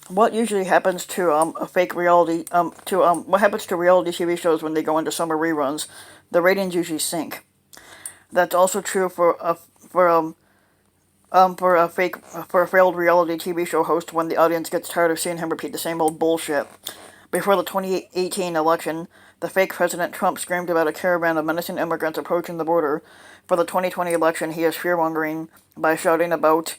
what usually happens to a fake reality to what happens to reality TV shows when they go into summer reruns? The ratings usually sink. That's also true for a fake for a failed reality TV show host when the audience gets tired of seeing him repeat the same old bullshit. Before the 2018 election, the fake President Trump screamed about a caravan of menacing immigrants approaching the border. For the 2020 election, he is fear-mongering by shouting about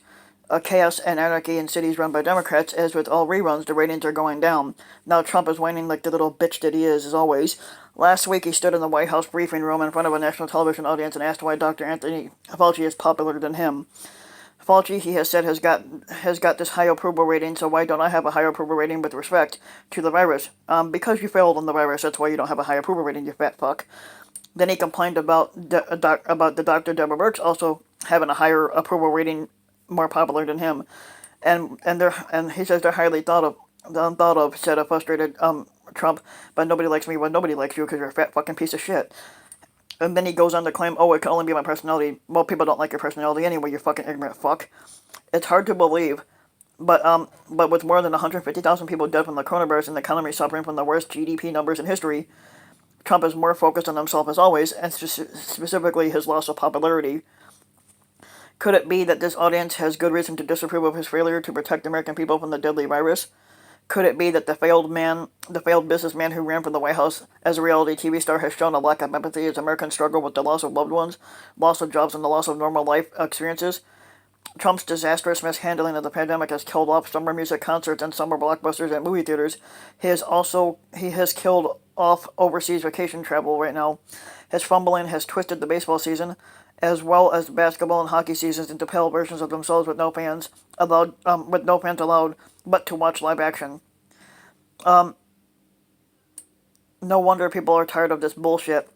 chaos and anarchy in cities run by Democrats. As with all reruns, the ratings are going down. Now Trump is whining like the little bitch that he is, as always. Last week, he stood in the White House briefing room in front of a national television audience and asked why Dr. Anthony Fauci is popular than him. Fauci, he has said, has got this high approval rating, so why don't I have a higher approval rating with respect to the virus? Because you failed on the virus, that's why you don't have a high approval rating, you fat fuck. Then he complained about the Dr. Deborah Birx also having a higher approval rating, more popular than him, and he says they're highly thought of, said a frustrated Trump, but nobody likes me when nobody likes you because you're a fat fucking piece of shit. And then he goes on to claim, oh, it can only be my personality. Well, people don't like your personality anyway, you fucking ignorant fuck. It's hard to believe, but with more than 150,000 people dead from the coronavirus and the economy suffering from the worst GDP numbers in history, Trump is more focused on himself as always, and specifically his loss of popularity. Could it be that this audience has good reason to disapprove of his failure to protect the American people from the deadly virus? Could it be that the failed businessman who ran for the White House as a reality TV star has shown a lack of empathy as Americans struggle with the loss of loved ones, loss of jobs, and the loss of normal life experiences? Trump's disastrous mishandling of the pandemic has killed off summer music concerts and summer blockbusters at movie theaters. He has killed off overseas vacation travel right now. His fumbling has twisted the baseball season, as well as basketball and hockey seasons, into pale versions of themselves with no fans allowed but to watch live action. No wonder people are tired of this bullshit.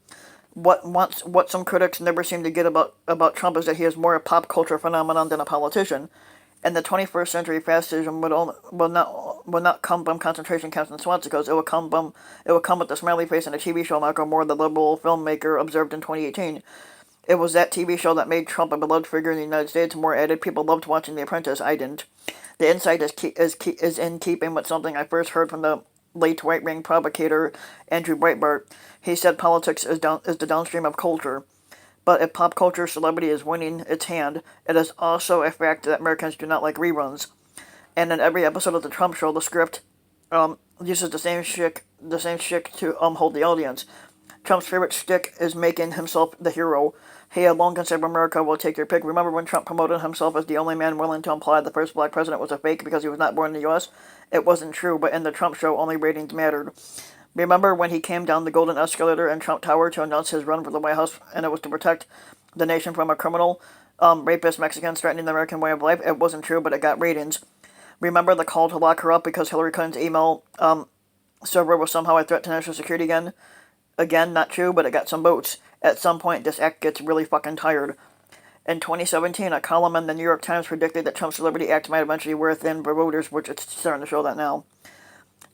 What some critics never seem to get about Trump is that he is more a pop culture phenomenon than a politician. And the 21st century fascism will not come from concentration camps and swastikas. It will come with the smiley face and a TV show Michael Moore, the liberal filmmaker, observed in 2018. It was that TV show that made Trump a beloved figure in the United States. Moore added, "People loved watching The Apprentice. I didn't." The insight is in keeping with something I first heard from the late right-wing provocator Andrew Breitbart. He said politics is the downstream of culture. But if pop culture celebrity is winning its hand, it is also a fact that Americans do not like reruns. And in every episode of the Trump Show, the script uses the same shtick to hold the audience. Trump's favorite shtick is making himself the hero. Hey, a long conservative America will take your pick. Remember when Trump promoted himself as the only man willing to imply the first black president was a fake because he was not born in the U.S.? It wasn't true, but in the Trump Show, only ratings mattered. Remember when he came down the golden escalator in Trump Tower to announce his run for the White House, and it was to protect the nation from a criminal, rapist Mexican threatening the American way of life? It wasn't true, but it got ratings. Remember the call to lock her up because Hillary Clinton's email server was somehow a threat to national security again? Again, not true, but it got some votes. At some point, this act gets really fucking tired. In 2017, a column in the New York Times predicted that Trump's celebrity act might eventually wear thin for voters, which it's starting to show that now.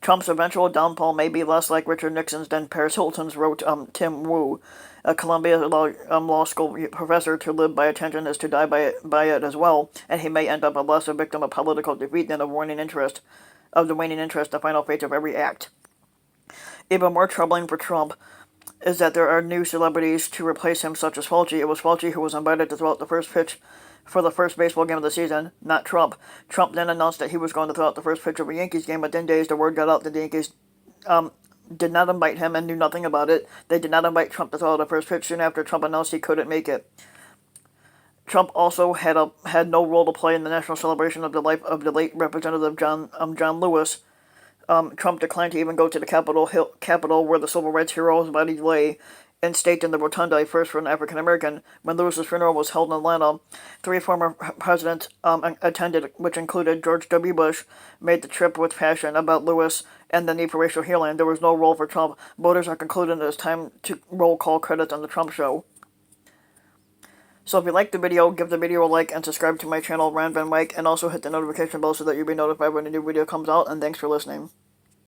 Trump's eventual downfall may be less like Richard Nixon's than Paris Hilton's, wrote Tim Wu, a Columbia Law School professor. To live by attention is to die by it as well, and he may end up less a victim of political defeat than of the waning interest, the final fate of every act. Even more troubling for Trump is that there are new celebrities to replace him, such as Fauci. It was Fauci who was invited to throw out the first pitch for the first baseball game of the season, not Trump. Trump then announced that he was going to throw out the first pitch of a Yankees game. Within days, the word got out that the Yankees did not invite him and knew nothing about it. They did not invite Trump to throw out the first pitch soon after Trump announced he couldn't make it. Trump also had no role to play in the national celebration of the life of the late Representative John Lewis. Trump declined to even go to the Capitol where the civil rights hero's body lay, and staked in the rotunda, first for an African American. When Lewis's funeral was held in Atlanta, 3 former presidents attended, which included George W. Bush, made the trip with passion about Lewis and the need for racial healing. There was no role for Trump. Voters are concluding it is time to roll call credits on the Trump Show. So if you liked the video, give the video a like and subscribe to my channel, Ran Van Wyk, and also hit the notification bell so that you'll be notified when a new video comes out, and thanks for listening.